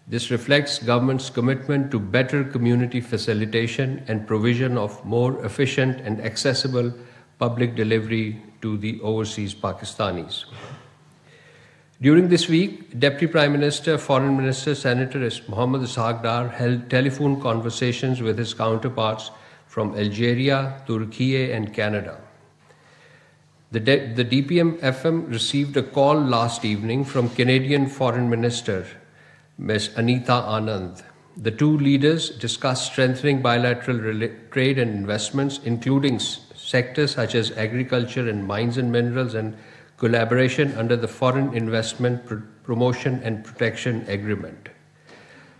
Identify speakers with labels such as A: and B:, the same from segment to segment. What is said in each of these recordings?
A: This reflects government's commitment to better community facilitation and provision of more efficient and accessible public delivery to the overseas Pakistanis. During this week, Deputy Prime Minister, Foreign Minister, Senator Mohammad Ishaq Dar held telephone conversations with his counterparts from Algeria, Turkey, and Canada. The DPM-FM received a call last evening from Canadian Foreign Minister Ms. Anita Anand. The two leaders discussed strengthening bilateral trade and investments, including sectors such as agriculture and mines and minerals, and collaboration under the Foreign Investment Promotion and Protection Agreement.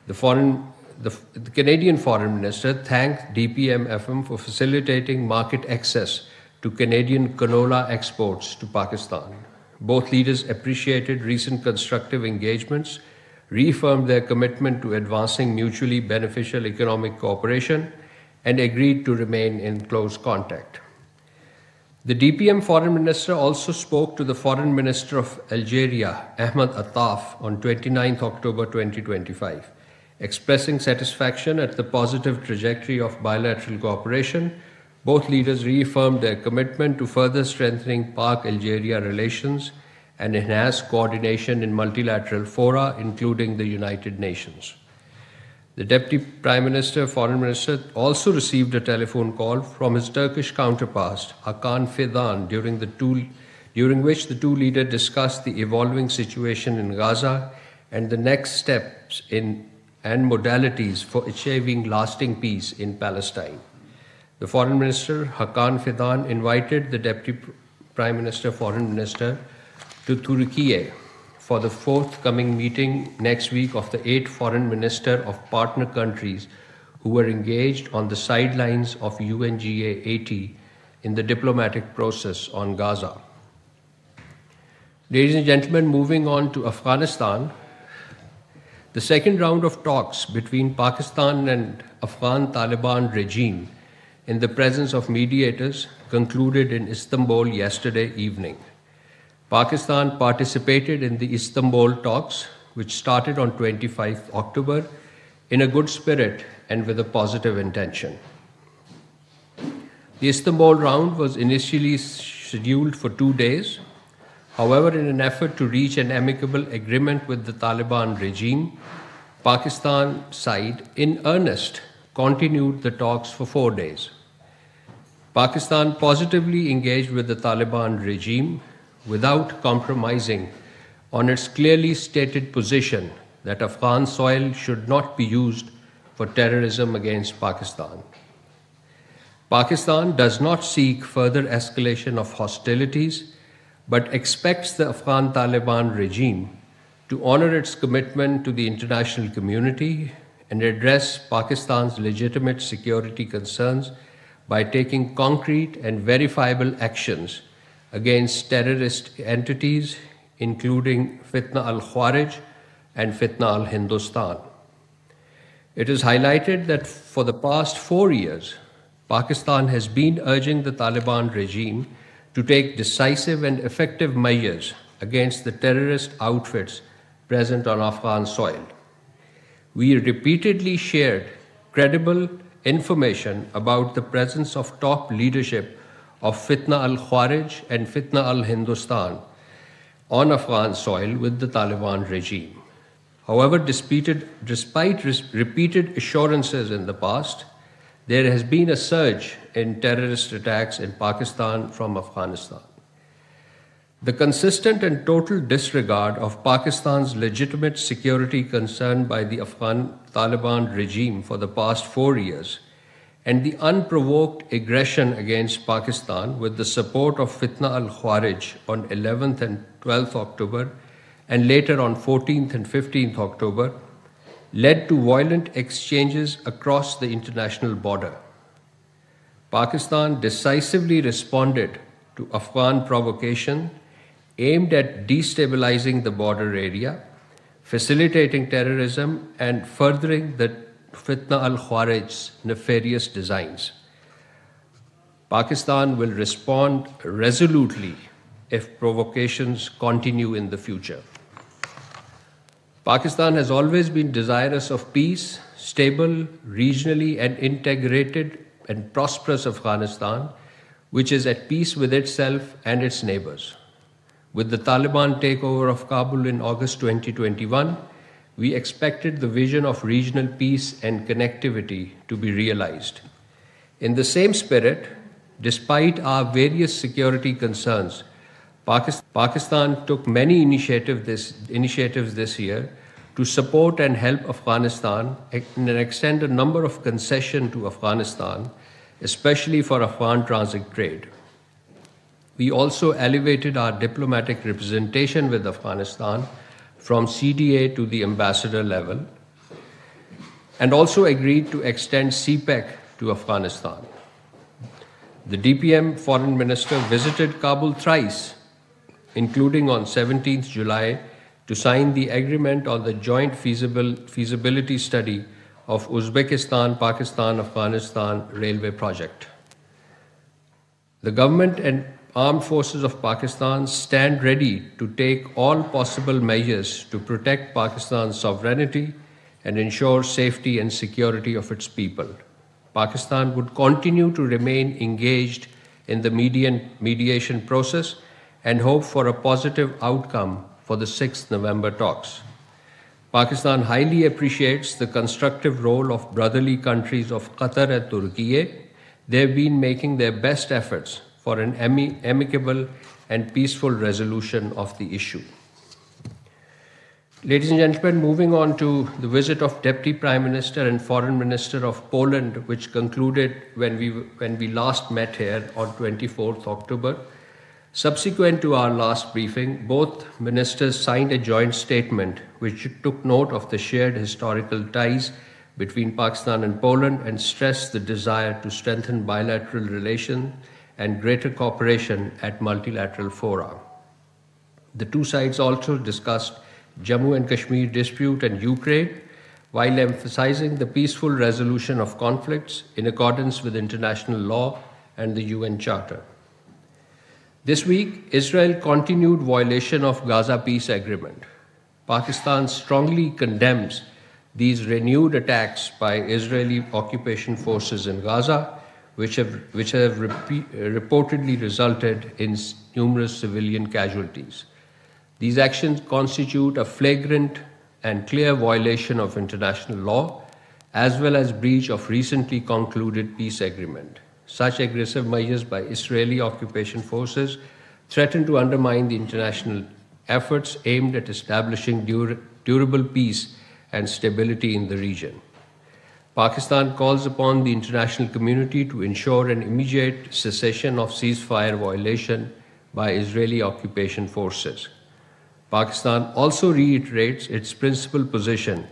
A: The Canadian Foreign Minister thanked DPM-FM for facilitating market access to Canadian canola exports to Pakistan. Both leaders appreciated recent constructive engagements, reaffirmed their commitment to advancing mutually beneficial economic cooperation, and agreed to remain in close contact. The DPM Foreign Minister also spoke to the Foreign Minister of Algeria, Ahmed Attaf, on 29 October 2025, expressing satisfaction at the positive trajectory of bilateral cooperation. Both leaders reaffirmed their commitment to further strengthening Pak-Algeria relations and enhance coordination in multilateral fora, including the United Nations. The Deputy Prime Minister, Foreign Minister, also received a telephone call from his Turkish counterpart, Hakan Fidan, during which the two leaders discussed the evolving situation in Gaza and the next steps and modalities for achieving lasting peace in Palestine. The Foreign Minister, Hakan Fidan, invited the Deputy Prime Minister, Foreign Minister, to Turkey for the forthcoming meeting next week of the 8 foreign ministers of partner countries who were engaged on the sidelines of UNGA 80 in the diplomatic process on Gaza. Ladies and gentlemen, moving on to Afghanistan, the second round of talks between Pakistan and Afghan Taliban regime in the presence of mediators concluded in Istanbul yesterday evening. Pakistan participated in the Istanbul talks, which started on 25 October, in a good spirit and with a positive intention. The Istanbul round was initially scheduled for 2 days. However, in an effort to reach an amicable agreement with the Taliban regime, Pakistan side, in earnest, continued the talks for 4 days. Pakistan positively engaged with the Taliban regime without compromising on its clearly stated position that Afghan soil should not be used for terrorism against Pakistan. Pakistan does not seek further escalation of hostilities, but expects the Afghan Taliban regime to honor its commitment to the international community and address Pakistan's legitimate security concerns by taking concrete and verifiable actions against terrorist entities, including Fitna al-Khawarij and Fitna al-Hindustan. It is highlighted that for the past 4 years, Pakistan has been urging the Taliban regime to take decisive and effective measures against the terrorist outfits present on Afghan soil. We repeatedly shared credible information about the presence of top leadership of Fitna al-Khawarij and Fitna al-Hindustan on Afghan soil with the Taliban regime. However, despite repeated assurances in the past, there has been a surge in terrorist attacks in Pakistan from Afghanistan. The consistent and total disregard of Pakistan's legitimate security concern by the Afghan Taliban regime for the past 4 years and the unprovoked aggression against Pakistan with the support of Fitna al-Khawarij on 11th and 12th October and later on 14th and 15th October led to violent exchanges across the international border. Pakistan decisively responded to Afghan provocation aimed at destabilizing the border area, facilitating terrorism, and furthering the Fitna al-Khawarij's nefarious designs. Pakistan will respond resolutely if provocations continue in the future. Pakistan has always been desirous of peace, stable, regionally and integrated and prosperous Afghanistan, which is at peace with itself and its neighbors. With the Taliban takeover of Kabul in August 2021, we expected the vision of regional peace and connectivity to be realized. In the same spirit, despite our various security concerns, Pakistan took many initiatives this year to support and help Afghanistan and extend a number of concessions to Afghanistan, especially for Afghan transit trade. We also elevated our diplomatic representation with Afghanistan from CDA to the ambassador level and also agreed to extend CPEC to Afghanistan. The DPM foreign minister visited Kabul thrice, including on 17th July, to sign the agreement on the joint feasibility study of Uzbekistan-Pakistan-Afghanistan railway project. The government and armed forces of Pakistan stand ready to take all possible measures to protect Pakistan's sovereignty and ensure safety and security of its people. Pakistan would continue to remain engaged in the mediation process and hope for a positive outcome for the 6th November talks. Pakistan highly appreciates the constructive role of brotherly countries of Qatar and Turkey. They have been making their best efforts for an amicable and peaceful resolution of the issue. Ladies and gentlemen, moving on to the visit of Deputy Prime Minister and Foreign Minister of Poland, which concluded when we last met here on 24th October. Subsequent to our last briefing, both ministers signed a joint statement which took note of the shared historical ties between Pakistan and Poland and stressed the desire to strengthen bilateral relations and greater cooperation at multilateral fora. The two sides also discussed Jammu and Kashmir dispute and Ukraine, while emphasizing the peaceful resolution of conflicts in accordance with international law and the UN Charter. This week, Israel continued violation of Gaza peace agreement. Pakistan strongly condemns these renewed attacks by Israeli occupation forces in Gaza, which have reportedly resulted in numerous civilian casualties. These actions constitute a flagrant and clear violation of international law, as well as breach of recently concluded peace agreement. Such aggressive measures by Israeli occupation forces threaten to undermine the international efforts aimed at establishing durable peace and stability in the region. Pakistan calls upon the international community to ensure an immediate cessation of ceasefire violation by Israeli occupation forces. Pakistan also reiterates its principal position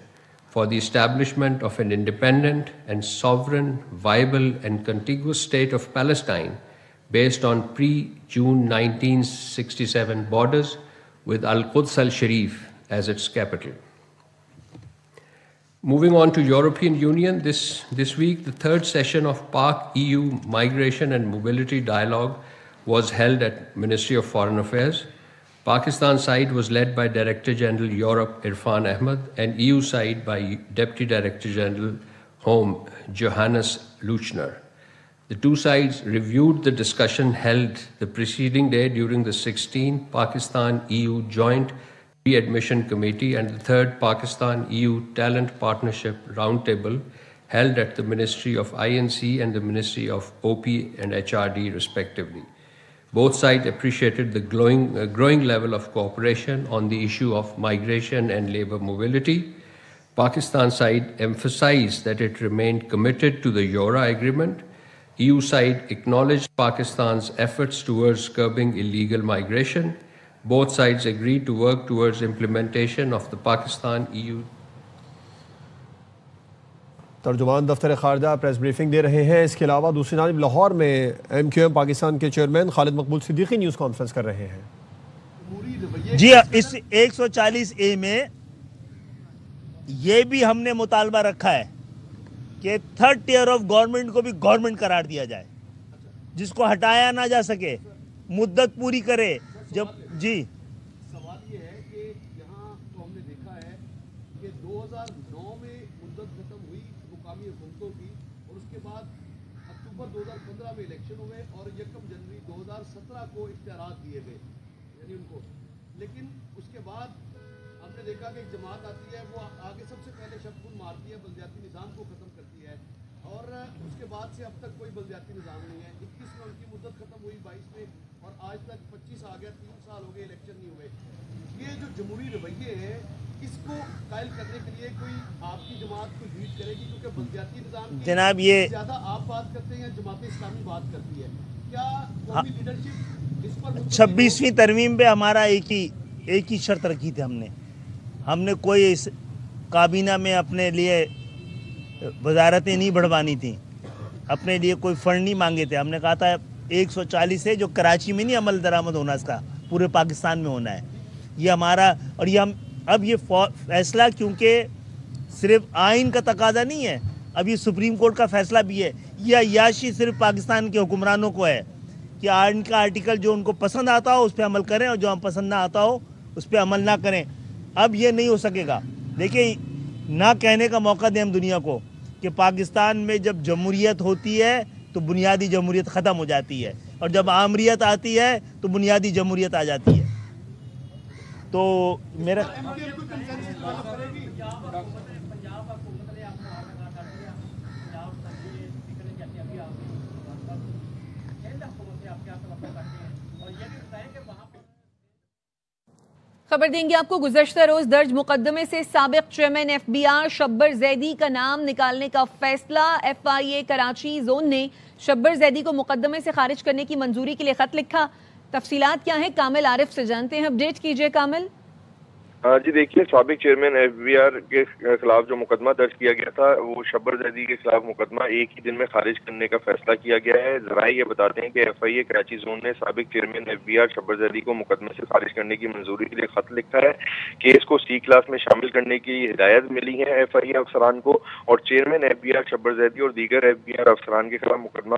A: for the establishment of an independent and sovereign, viable and contiguous state of Palestine based on pre-June 1967 borders with Al-Quds al-Sharif as its capital. Moving on to European Union, this week the third session of Pak-EU Migration and Mobility Dialogue was held at Ministry of Foreign Affairs. Pakistan side was led by Director General Europe Irfan Ahmed and EU side by Deputy Director General Home Johannes Leuchner. The two sides reviewed the discussion held the preceding day during the 16th Pakistan-EU Joint Readmission Committee and the third Pakistan-EU Talent Partnership Roundtable held at the Ministry of INC and the Ministry of OP and HRD respectively. Both sides appreciated the growing level of cooperation on the issue of migration and labor mobility. Pakistan side emphasized that it remained committed to the EURA agreement. EU side acknowledged Pakistan's efforts towards curbing illegal migration. Both sides agreed to work towards implementation of the Pakistan-EU.
B: तर्जुमान दफ्तर खारजा press briefing दे रहे हैं। इसके अलावा दूसरी जानिब लाहौर में MQM Pakistan के chairman Khalid मकबूल Siddiqui news conference कर रहे हैं।
C: जी इस 140A में ये भी हमने मुतालबा रखा है कि थर्ड टियर ऑफ गवर्नमेंट को भी गवर्नमेंट करार दिया जाए, जिसको हटाया ना जा सके, मुद्दत पूरी करे। जब जी
D: सवाल ये है कि यहाँ तो हमने देखा है 2009 में मुद्दत खत्म हुई मुकामी हुकूमतों की और उसके बाद अक्टूबर 2015 में इलेक्शन हुए और 1 जनवरी 2017 को इख्तियारात दिए गए यानी उनको, लेकिन उसके बाद हमने देखा कि एक जमात आती है वो आगे सबसे पहले शब्द मारती है, बलदियाती निज़ाम को ख़त्म करती है और उसके बाद से अब तक कोई बलदियाती निज़ाम नहीं है। 21 में उनकी मुद्दत ख़त्म हुई, 22 में, और आज तक 25 आ गया, 3 साल हो गए इलेक्शन नहीं हुए। ये जो जमहूरी रवैये है इसको कायल करने के लिए कोई आपकी जमात को लीड करेगी, क्योंकि बलदियाती निज़ाम
C: जनाब ये
D: ज़्यादा आप बात करते हैं, जमात इस्लामी बात करती है, क्या कौमी लीडरशिप इस पर
C: 26वीं तरमीम पे हमारा एक ही शर्त रखी थी हमने कोई इस काबीना में अपने लिए वजारतें नहीं बढ़वानी थी, अपने लिए कोई फंड नहीं मांगे थे। हमने कहा था 140 है जो कराची में नहीं अमल दरामद होना, इसका पूरे पाकिस्तान में होना है, ये हमारा। और ये हम अब ये फैसला क्योंकि सिर्फ आइन का तकाजा नहीं है, अब ये सुप्रीम कोर्ट का फैसला भी है। ये अय्याशी सिर्फ पाकिस्तान के हुक्मरानों को है कि आइन का आर्टिकल जो उनको पसंद आता हो उस पर अमल करें और जो हम पसंद ना आता हो उस पर अमल ना करें। अब ये नहीं हो सकेगा। देखिए, ना कहने का मौका दें हम दुनिया को कि पाकिस्तान में जब जमहूरियत होती है तो बुनियादी जमहूरियत ख़त्म हो जाती है, और जब आमरीत आती है तो बुनियादी जमहूरियत आ जाती है। तो मेरा
E: खबर देंगे आपको, गुज़श्ता रोज दर्ज मुकदमे से साबिक चेयरमैन FBI शब्बर जैदी का नाम निकालने का फैसला। FIA कराची जोन ने शब्बर जैदी को मुकदमे से खारिज करने की मंजूरी के लिए खत लिखा। तफसीलात क्या है, कामिल आरिफ से जानते हैं, अपडेट कीजिए कामिल।
F: जी देखिए, साबिक चेयरमैन FBR के खिलाफ जो मुकदमा दर्ज किया गया था वो शब्बर जैदी के खिलाफ मुकदमा एक ही दिन में खारिज करने का फैसला किया गया है। ज़राए ये बताते हैं कि FIA कराची जोन ने साबिक चेयरमैन FBR शब्बर जैदी को मुकदमे से खारिज करने की मंजूरी के लिए खत लिखा है। केस को C क्लास में शामिल करने की हिदायत मिली है FIA अफसरान को, और चेयरमैन FBR शब्बर जैदी और दीगर FBR अफसरान के खिलाफ मुकदमा